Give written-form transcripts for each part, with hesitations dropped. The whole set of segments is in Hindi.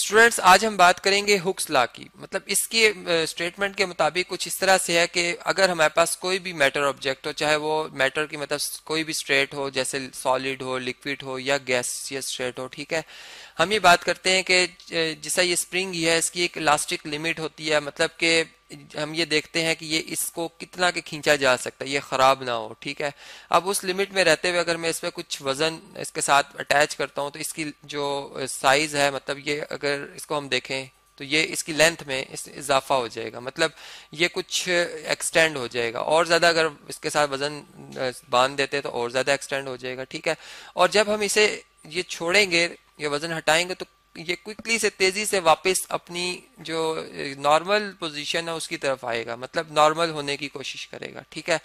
स्टूडेंट्स, आज हम बात करेंगे हुक्स लॉ की। मतलब इसके स्टेटमेंट के मुताबिक कुछ इस तरह से है कि अगर हमारे पास कोई भी मैटर ऑब्जेक्ट हो, चाहे वो मैटर की मतलब कोई भी स्टेट हो, जैसे सॉलिड हो, लिक्विड हो या गैसियस स्टेट हो, ठीक है। हम ये बात करते हैं कि जैसा ये स्प्रिंग ही है, इसकी एक इलास्टिक लिमिट होती है। मतलब कि हम ये देखते हैं कि ये इसको कितना के खींचा जा सकता है, ये खराब ना हो, ठीक है। अब उस लिमिट में रहते हुए अगर मैं इसमें कुछ वजन इसके साथ अटैच करता हूँ तो इसकी जो साइज है, मतलब ये अगर इसको हम देखें तो ये इसकी लेंथ में इजाफा हो जाएगा। मतलब ये कुछ एक्सटेंड हो जाएगा, और ज्यादा अगर इसके साथ वजन बांध देते हैं तो और ज्यादा एक्सटेंड हो जाएगा, ठीक है। और जब हम इसे ये छोड़ेंगे, ये वजन हटाएंगे, तो ये क्विकली से तेजी से वापस अपनी जो नॉर्मल पोजीशन है उसकी तरफ आएगा, मतलब नॉर्मल होने की कोशिश करेगा, ठीक है।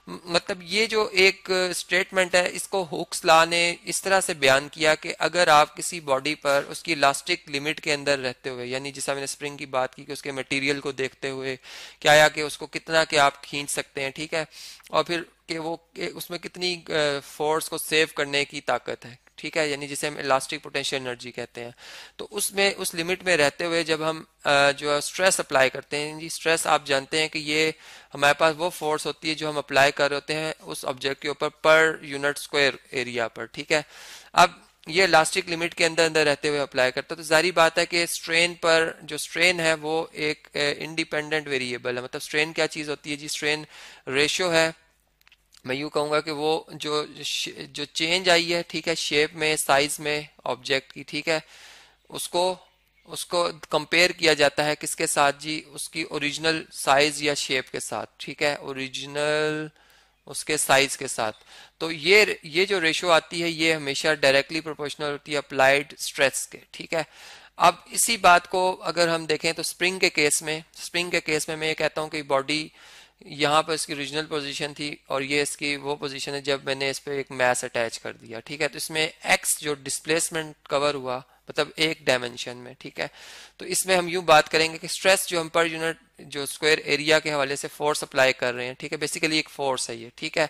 मतलब ये जो एक स्टेटमेंट है, इसको हुक्स लॉ ने इस तरह से बयान किया कि अगर आप किसी बॉडी पर उसकी इलास्टिक लिमिट के अंदर रहते हुए, यानी जैसा मैंने स्प्रिंग की बात की कि उसके मटेरियल को देखते हुए क्या आया कि उसको कितना के आप खींच सकते हैं, ठीक है। और फिर कि वो कि उसमें कितनी फोर्स को सेव करने की ताकत है, ठीक है, यानी जिसे हम इलास्टिक पोटेंशियल एनर्जी कहते हैं। तो उसमें उस लिमिट में रहते हुए जब हम जो स्ट्रेस अप्लाई करते हैं जी, स्ट्रेस आप जानते हैं कि ये हमारे पास वो फोर्स होती है जो हम अप्लाई कर रहे होते हैं उस ऑब्जेक्ट के ऊपर पर यूनिट स्क्वायर एरिया पर, ठीक है। अब ये इलास्टिक लिमिट के अंदर अंदर रहते हुए अप्लाई करता है, तो जारी बात है कि स्ट्रेन पर जो स्ट्रेन है वो एक इंडिपेंडेंट वेरिएबल है। मतलब स्ट्रेन क्या चीज होती है जी? स्ट्रेन रेशियो है। मैं यूं कहूंगा कि वो जो चेंज आई है, ठीक है, शेप में, साइज में ऑब्जेक्ट की, ठीक है, उसको उसको कंपेयर किया जाता है किसके साथ जी? उसकी ओरिजिनल साइज या शेप के साथ, ठीक है, ओरिजिनल उसके साइज के साथ। तो ये जो रेशो आती है ये हमेशा डायरेक्टली प्रोपोर्शनल होती है अप्लाइड स्ट्रेस के, ठीक है। अब इसी बात को अगर हम देखें तो स्प्रिंग के केस में मैं ये कहता हूं कि बॉडी यहाँ पर इसकी ओरिजिनल पोजीशन थी और ये इसकी वो पोजीशन है जब मैंने इस पे एक मैस अटैच कर दिया, ठीक है। तो इसमें एक्स जो डिस्प्लेसमेंट कवर हुआ, मतलब एक डायमेंशन में, ठीक है। तो इसमें हम यूं बात करेंगे कि स्ट्रेस जो हम पर यूनिट जो स्क्वायर एरिया के हवाले से फोर्स अप्लाई कर रहे हैं, ठीक है, बेसिकली एक फोर्स है ये, ठीक है।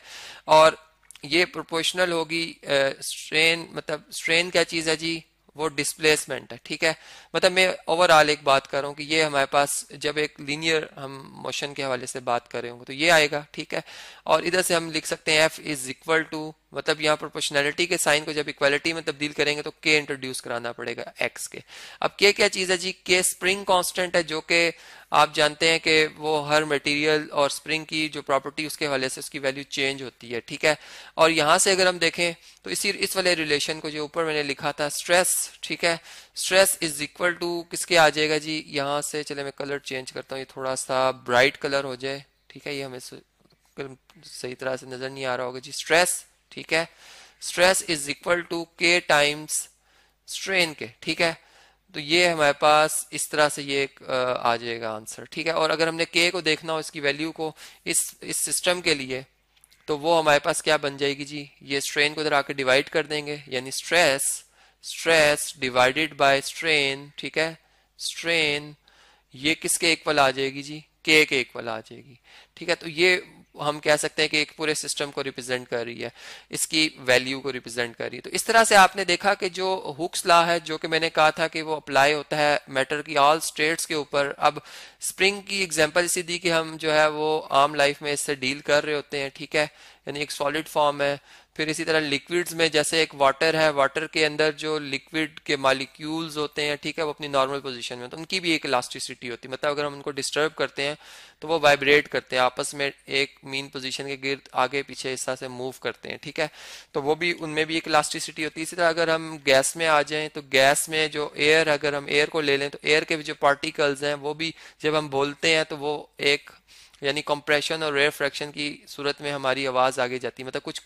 और ये प्रोपोर्शनल होगी स्ट्रेन। मतलब स्ट्रेन क्या चीज है जी? वो डिस्प्लेसमेंट है, ठीक है। मतलब मैं ओवरऑल एक बात कर रहा हूँ कि ये हमारे पास जब एक लीनियर हम मोशन के हवाले से बात कर रहे होंगे तो ये आएगा, ठीक है। और इधर से हम लिख सकते हैं एफ इज इक्वल टू, मतलब यहाँ प्रोपोर्शनैलिटी के साइन को जब इक्वालिटी में तब्दील करेंगे तो के इंट्रोड्यूस कराना पड़ेगा एक्स के। अब के क्या चीज है जी? के स्प्रिंग कांस्टेंट है, जो कि आप जानते हैं कि वो हर मटेरियल और स्प्रिंग की जो प्रॉपर्टी उसके हवाले से उसकी वैल्यू चेंज होती है, ठीक है। और यहाँ से अगर हम देखें तो इस वाले रिलेशन को जो ऊपर मैंने लिखा था स्ट्रेस, ठीक है, स्ट्रेस इज इक्वल टू किसके आ जाएगा जी? यहाँ से चले मैं कलर चेंज करता हूँ, ये थोड़ा सा ब्राइट कलर हो जाए, ठीक है, ये हमें सही तरह से नजर नहीं आ रहा होगा जी। स्ट्रेस, ठीक है, स्ट्रेस इज इक्वल टू के टाइम्स स्ट्रेन के, ठीक है। तो ये हमारे पास इस तरह से ये एक आ जाएगा आंसर, ठीक है। और अगर हमने के को देखना हो इसकी वैल्यू को इस सिस्टम के लिए, तो वो हमारे पास क्या बन जाएगी जी? ये स्ट्रेन को इधर आकर डिवाइड कर देंगे, यानी stress stress divided by strain, ठीक है, स्ट्रेन ये किसके इक्वल आ जाएगी जी? के इक्वल आ जाएगी, ठीक है। तो ये हम कह सकते हैं कि एक पूरे सिस्टम को रिप्रेजेंट कर रही है, इसकी वैल्यू को रिप्रेजेंट कर रही है। तो इस तरह से आपने देखा कि जो हुक्स लॉ है, जो कि मैंने कहा था कि वो अप्लाई होता है मैटर की ऑल स्टेट्स के ऊपर। अब स्प्रिंग की एग्जांपल इसी दी कि हम जो है वो आम लाइफ में इससे डील कर रहे होते हैं, ठीक है, यानी एक सॉलिड फॉर्म है। फिर इसी तरह लिक्विड्स में जैसे एक वाटर है, वाटर के अंदर जो लिक्विड के मॉलिक्यूल्स होते हैं, ठीक है, वो अपनी नॉर्मल पोजीशन में, तो उनकी भी एक इलास्टिसिटी होती है। मतलब अगर हम उनको डिस्टर्ब करते हैं तो वो वाइब्रेट करते हैं, आपस में एक मीन पोजीशन के गिर्द आगे पीछे इस तरह से मूव करते हैं, ठीक है। तो वो भी, उनमें भी एक इलास्टिसिटी होती है। इसी तरह अगर हम गैस में आ जाएं तो गैस में जो एयर, अगर हम एयर को ले लें तो एयर के जो पार्टिकल्स हैं वो भी जब हम बोलते हैं तो वो एक, यानी कंप्रेशन और रेयर फ्रैक्शन की सूरत में हमारी आवाज आगे जाती है। मतलब कुछ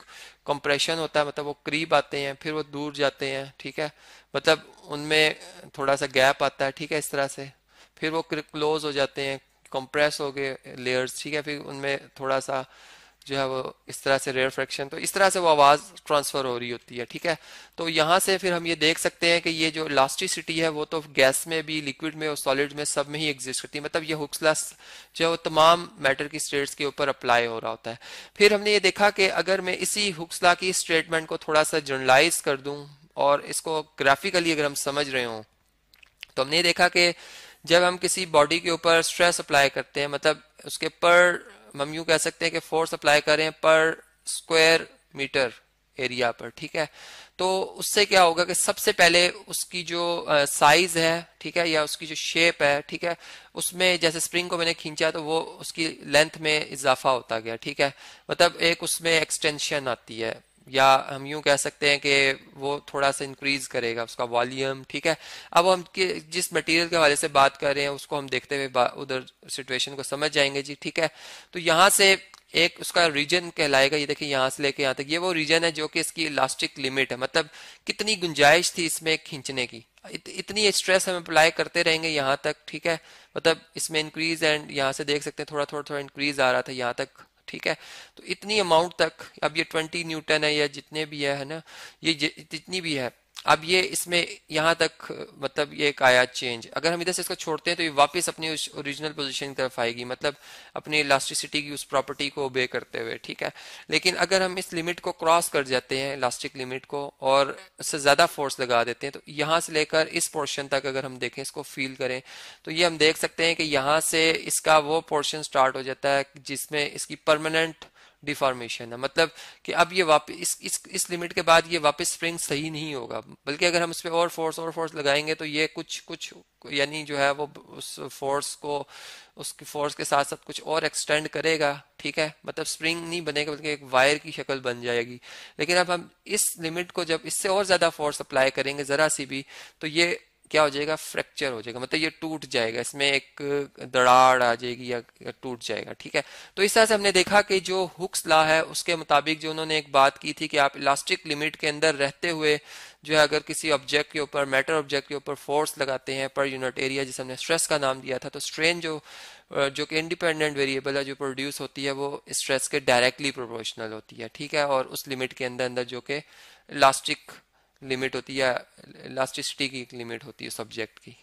कंप्रेशन होता है, मतलब वो करीब आते हैं फिर वो दूर जाते हैं, ठीक है, मतलब उनमें थोड़ा सा गैप आता है, ठीक है, इस तरह से फिर वो क्लोज हो जाते हैं, कंप्रेस हो गए लेयर्स, ठीक है, फिर उनमें थोड़ा सा जो है वो इस तरह से रेयर फ्रैक्शन, तो इस तरह से वो आवाज ट्रांसफर हो रही होती है, ठीक है। तो यहाँ से फिर हम ये देख सकते हैं कि ये जो इलास्टिसिटी है वो तो गैस में भी, लिक्विड में और सॉलिड में सब में ही एग्जिस्ट करती है। मतलब ये हुक्स लॉ जो है वो तमाम मैटर की स्टेट्स के ऊपर अप्लाई हो रहा होता है। फिर हमने ये देखा कि अगर मैं इसी हुक्स लॉ की स्टेटमेंट को थोड़ा सा जनरलाइज कर दूं और इसको ग्राफिकली अगर हम समझ रहे हों तो हमने ये देखा कि जब हम किसी बॉडी के ऊपर स्ट्रेस अप्लाई करते हैं, मतलब उसके पर, हम यूं कह सकते हैं कि फोर्स अप्लाई करें पर स्क्वायर मीटर एरिया पर, ठीक है, तो उससे क्या होगा कि सबसे पहले उसकी जो साइज है, ठीक है, या उसकी जो शेप है, ठीक है, उसमें जैसे स्प्रिंग को मैंने खींचा तो वो उसकी लेंथ में इजाफा होता गया, ठीक है, मतलब एक उसमें एक्सटेंशन आती है, या हम यूं कह सकते हैं कि वो थोड़ा सा इंक्रीज करेगा उसका वॉल्यूम, ठीक है। अब हम जिस मटेरियल के हवाले से बात कर रहे हैं उसको हम देखते हुए उधर सिचुएशन को समझ जाएंगे जी, ठीक है। तो यहाँ से एक उसका रीजन कहलाएगा, ये देखिए यहाँ से लेके यहाँ तक, ये वो रीजन है जो कि इसकी इलास्टिक लिमिट है, मतलब कितनी गुंजाइश थी इसमें खींचने की, इतनी स्ट्रेस हम अप्लाई करते रहेंगे यहाँ तक, ठीक है, मतलब इसमें इंक्रीज, एंड यहाँ से देख सकते हैं थोड़ा थोड़ा थोड़ा इंक्रीज आ रहा था यहाँ तक, ठीक है। तो इतनी अमाउंट तक, अब ये 20 न्यूटन है या जितने भी है ना, ये जितनी भी है, अब ये इसमें यहाँ तक, मतलब ये एक आया चेंज, अगर हम इधर से इसको छोड़ते हैं तो ये वापस अपनी उस ओरिजिनल पोजीशन की तरफ आएगी, मतलब अपनी इलास्टिसिटी की उस प्रॉपर्टी को ओबे करते हुए, ठीक है। लेकिन अगर हम इस लिमिट को क्रॉस कर जाते हैं, इलास्टिक लिमिट को, और उससे ज्यादा फोर्स लगा देते हैं, तो यहाँ से लेकर इस पोर्शन तक अगर हम देखें, इसको फील करें, तो ये हम देख सकते हैं कि यहाँ से इसका वो पोर्शन स्टार्ट हो जाता है जिसमें इसकी परमानेंट डिफॉर्मेशन है, मतलब कि अब ये वापस इस लिमिट के बाद ये वापस स्प्रिंग सही नहीं होगा, बल्कि अगर हम इस पे और फोर्स लगाएंगे तो ये कुछ कुछ यानी जो है वो उस फोर्स को, उसकी फोर्स के साथ साथ कुछ और एक्सटेंड करेगा, ठीक है, मतलब स्प्रिंग नहीं बनेगा बल्कि एक वायर की शक्ल बन जाएगी। लेकिन अब हम इस लिमिट को जब इससे और ज्यादा फोर्स अप्लाई करेंगे जरा सी भी, तो ये क्या हो जाएगा, फ्रैक्चर हो जाएगा, मतलब ये टूट जाएगा, इसमें एक दरार आ जाएगी या टूट जाएगा, ठीक है। तो इस तरह से हमने देखा कि जो हुक्स लॉ है उसके मुताबिक जो उन्होंने एक बात की थी कि आप इलास्टिक लिमिट के अंदर रहते हुए जो है अगर किसी ऑब्जेक्ट के ऊपर, मैटर ऑब्जेक्ट के ऊपर फोर्स लगाते हैं पर यूनिट एरिया, जिसे हमने स्ट्रेस का नाम दिया था, तो स्ट्रेन जो कि इंडिपेंडेंट वेरिएबल है जो प्रोड्यूस होती है वो स्ट्रेस के डायरेक्टली प्रोपोर्शनल होती है, ठीक है, और उस लिमिट के अंदर अंदर जो कि इलास्टिक लिमिट होती है, इलास्टिसिटी की एक लिमिट होती है सब्जेक्ट की।